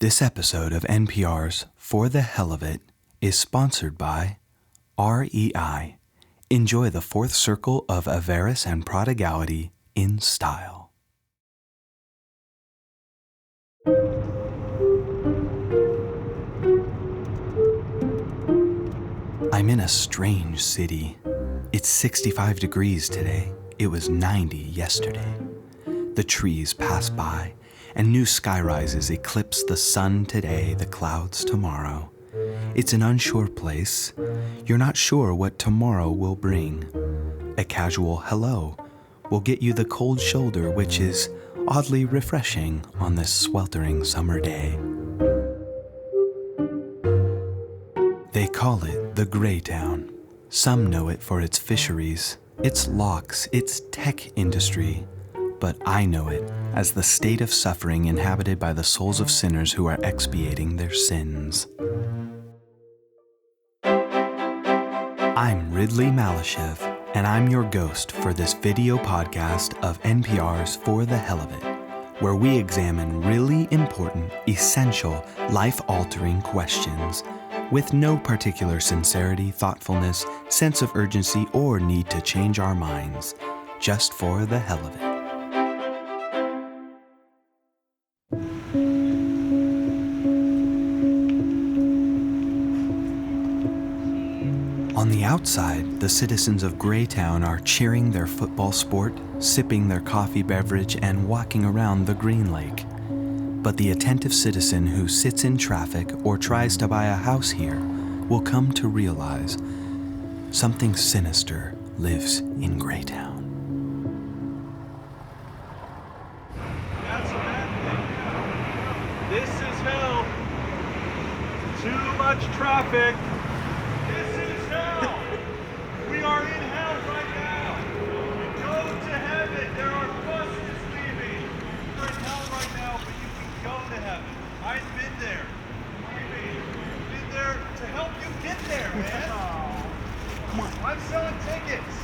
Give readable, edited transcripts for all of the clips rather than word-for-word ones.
This episode of NPR's For the Hell of It is sponsored by REI. Enjoy the fourth circle of avarice and prodigality in style. I'm in a strange city. It's 65 degrees today. It was 90 yesterday. The trees pass by, and new skyrises eclipse the sun today, the clouds tomorrow. It's an unsure place. You're not sure what tomorrow will bring. A casual hello will get you the cold shoulder, which is oddly refreshing on this sweltering summer day. They call it the greytown. Some know it for its fisheries, its locks, its tech industry. But I know it as the state of suffering inhabited by the souls of sinners who are expiating their sins. I'm Ridley Malashev, and I'm your ghost for this video podcast of NPR's For the Hell of It, where we examine really important, essential, life-altering questions with no particular sincerity, thoughtfulness, sense of urgency, or need to change our minds, just for the hell of it. On the outside, the citizens of Greytown are cheering their football sport, sipping their coffee beverage, and walking around the Green Lake. But the attentive citizen who sits in traffic or tries to buy a house here will come to realize something sinister lives in Greytown. That's a bad thing. This is hell. Too much traffic. This is hell. We are in hell right now. Go to heaven. There are buses leaving. You're in hell right now, but you can go to heaven. I've been there. I've been there to help you get there, man. Come on. I'm selling tickets.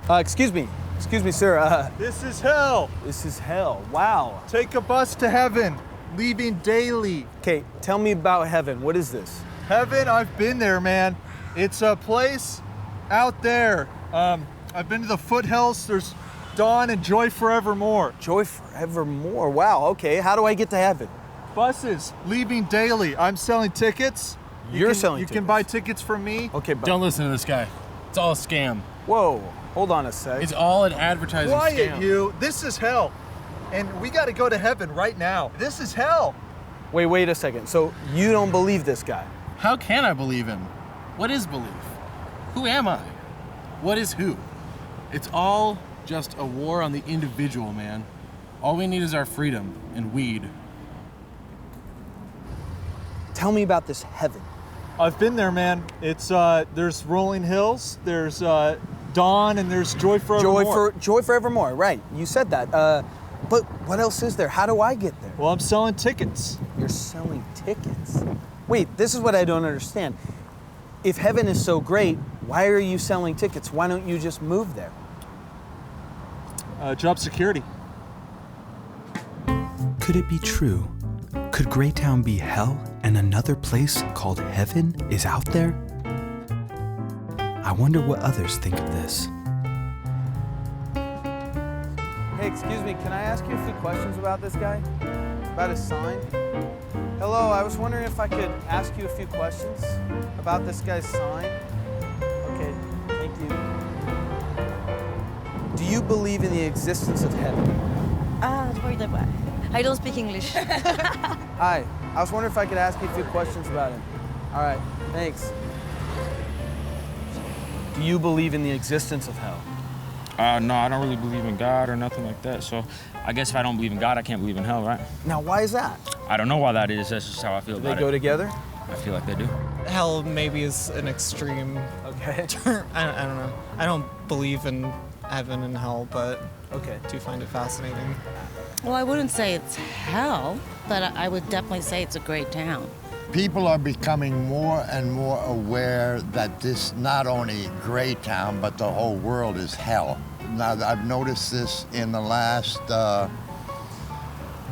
Excuse me, sir. This is hell. This is hell. Wow. Take a bus to heaven. Leaving daily. Okay, tell me about heaven. What is this? Heaven, I've been there, man. It's a place out there. I've been to the foothills. There's dawn and joy forevermore. Joy forevermore. Wow. Okay, how do I get to heaven? Buses leaving daily. I'm selling tickets. You're selling tickets. You can buy tickets from me. Okay, but Don't listen to this guy. It's all a scam. whoa, hold on a sec. It's all an advertising Quiet, scam. you. This is hell. And we got to go to heaven right now. This is hell. Wait a second. So you don't believe this guy? How can I believe him? What is belief? Who am I? What is who? It's all just a war on the individual, man. All we need is our freedom and weed. Tell me about this heaven. I've been there, man. It's there's rolling hills, there's dawn, and there's joy forevermore. Joy forevermore, right. You said that. But what else is there? How do I get there? Well, I'm selling tickets. You're selling tickets? Wait, this is what I don't understand. If heaven is so great, why are you selling tickets? Why don't you just move there? Job security. Could it be true? Could Greytown be hell and another place called heaven is out there? I wonder what others think of this. Hey, excuse me, can I ask you a few questions about this guy? About his sign? Hello, I was wondering if I could ask you a few questions about this guy's sign. Okay, thank you. Do you believe in the existence of heaven? I don't speak English. Hi, I was wondering if I could ask you a few questions about him. All right, thanks. Do you believe in the existence of hell? No, I don't really believe in God or nothing like that. So I guess if I don't believe in God, I can't believe in hell, right? Now, why is that? I don't know why that is. That's just how I feel Do about they go it. together? I feel like they do. Hell maybe is an extreme Okay. term. I don't know. I don't believe in heaven and hell, but Okay. I do find it fascinating. Well, I wouldn't say it's hell, but I would definitely say it's a great town. People are becoming more and more aware that this not only Greytown, but the whole world is hell. Now, I've noticed this in the last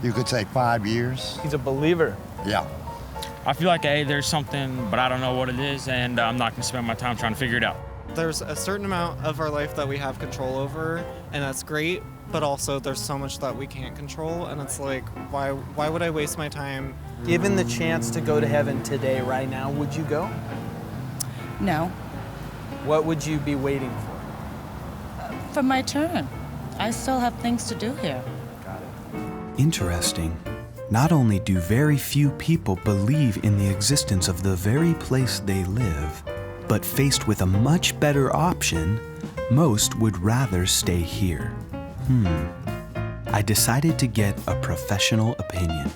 You could say 5 years. He's a believer. Yeah. I feel like, hey, there's something, but I don't know what it is, and I'm not gonna spend my time trying to figure it out. There's a certain amount of our life that we have control over, and that's great, but also there's so much that we can't control, and it's like, why would I waste my time? Given the chance to go to heaven today, right now, would you go? No, What would you be waiting for? for my turn. I still have things to do here. Got it. Interesting. Not only do very few people believe in the existence of the very place they live, but faced with a much better option, most would rather stay here. I decided to get a professional opinion.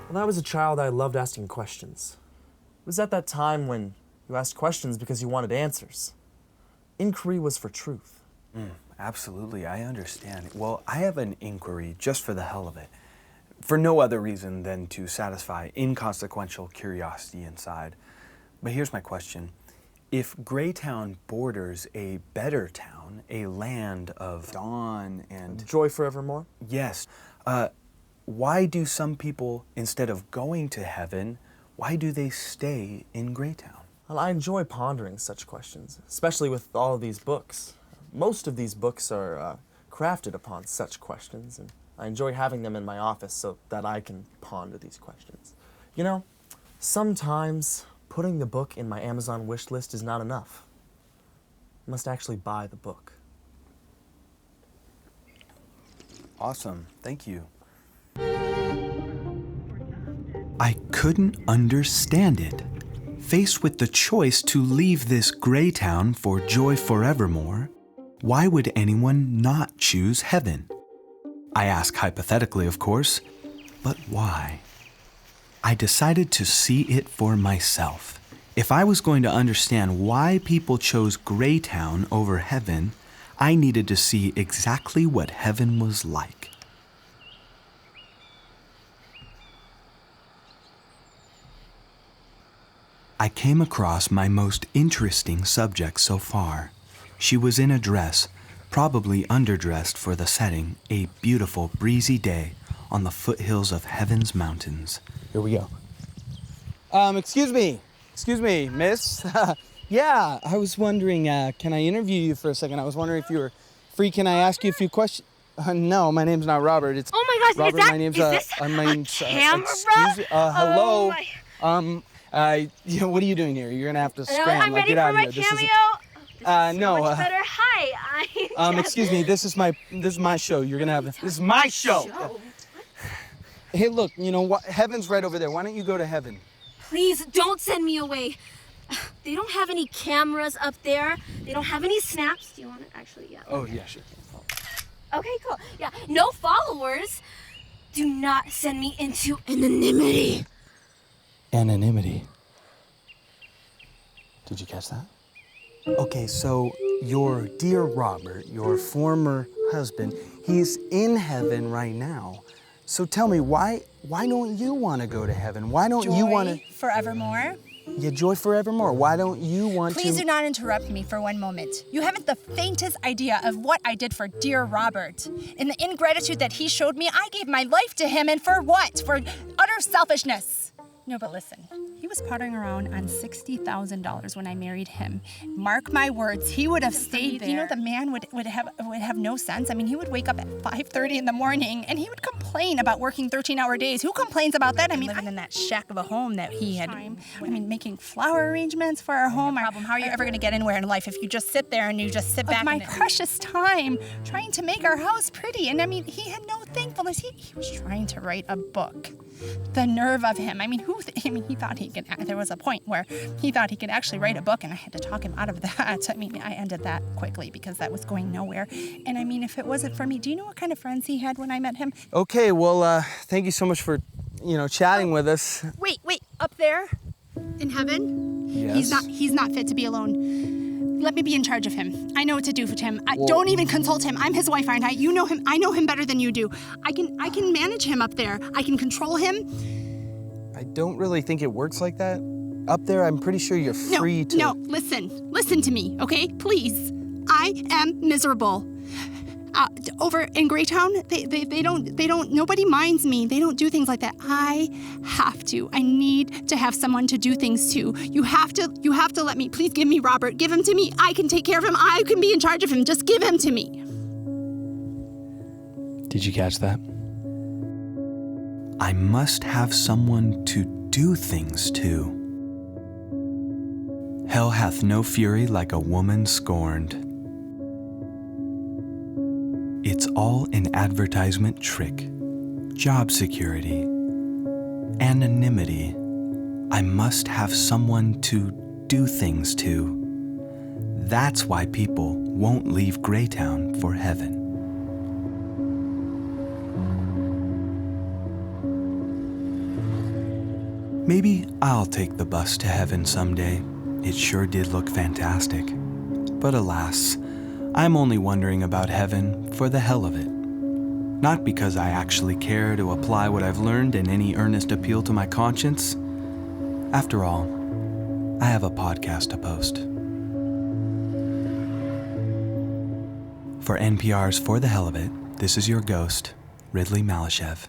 When I was a child, I loved asking questions. It was at that time when you asked questions because you wanted answers. Inquiry was for truth. Absolutely, I understand. Well, I have an inquiry just for the hell of it, for no other reason than to satisfy inconsequential curiosity inside. But here's my question. If Greytown borders a better town, a land of dawn and Joy forevermore? yes, why do some people, instead of going to heaven, why do they stay in Greytown? Well, I enjoy pondering such questions, especially with all of these books. Most of these books are crafted upon such questions, and I enjoy having them in my office so that I can ponder these questions. You know, sometimes putting the book in my Amazon wish list is not enough. I must actually buy the book. Awesome, thank you. I couldn't understand it. Faced with the choice to leave this Greytown for joy forevermore, why would anyone not choose heaven? I ask hypothetically, of course, but why? I decided to see it for myself. If I was going to understand why people chose Greytown over heaven, I needed to see exactly what heaven was like. I came across my most interesting subject so far. She was in a dress, probably underdressed for the setting, a beautiful breezy day on the foothills of heaven's mountains. Here we go. Excuse me, miss. Yeah, I was wondering, can I interview you for a second? I was wondering if you were free. Can I ask you a few questions? No, my name's not Robert. It's oh my gosh, Robert. is that, my name's is this my a name's, camera? excuse me. Hello. Oh my. You know, what are you doing here? You're gonna have to scram. I'm Like, ready get out for of my here. cameo. This is, So no. much better. Hi, Excuse me. This is my show. You're gonna have this is my show. Hey, look. You know what? Heaven's right over there. Why don't you go to heaven? Please don't send me away. They don't have any cameras up there. They don't have any snaps. Do you want it? Actually, yeah. Oh yeah, sure. Okay, cool. Yeah, no followers. Do not send me into anonymity. Anonymity. Did you catch that? Okay, so your dear Robert, your former husband, he's in heaven right now. So tell me, why don't you want to go to heaven? Why don't you want to... forevermore? Yeah, joy forevermore. Why don't you want Please to... do not interrupt me for one moment. You haven't the faintest idea of what I did for dear Robert. In the ingratitude that he showed me, I gave my life to him, and for what? For utter selfishness. No, but listen, he was pottering around on $60,000 when I married him. Mark my words, he would have stayed there. You know, the man would have no sense. I mean, he would wake up at 5:30 in the morning and he would complain about working 13-hour days. Who complains about that? I mean, living in that shack of a home that he had. I mean, making flower arrangements for our home. Problem. How are you ever going to get anywhere in life if you just sit there and you just sit back? My precious time trying to make our house pretty, and I mean, he had no thankfulness. He was trying to write a book. The nerve of him. I mean, he thought he could. There was a point where he thought he could actually write a book, and I had to talk him out of that. I mean, I ended that quickly because that was going nowhere. And I mean, if it wasn't for me, do you know what kind of friends he had when I met him? Okay, well, thank you so much for, chatting with us. Wait, up there, in heaven? Yes. He's not fit to be alone. Let me be in charge of him. I know what to do for him. Don't even consult him. I'm his wife, aren't I? You know him. I know him better than you do. I can manage him up there. I can control him. I don't really think it works like that. Up there, I'm pretty sure you're free to... No, listen to me, okay? Please. I am miserable. over in Greytown, they don't, nobody minds me. They don't do things like that. I have to. I need to have someone to do things to. You have to let me. Please give me Robert. Give him to me. I can take care of him. I can be in charge of him. Just give him to me. Did you catch that? I must have someone to do things to. Hell hath no fury like a woman scorned. It's all an advertisement trick. Job security. Anonymity. I must have someone to do things to. That's why people won't leave Greytown for heaven. Maybe I'll take the bus to heaven someday. It sure did look fantastic. But alas, I'm only wondering about heaven for the hell of it. Not because I actually care to apply what I've learned in any earnest appeal to my conscience. After all, I have a podcast to post. For NPR's For the Hell of It, this is your ghost, Ridley Malashev.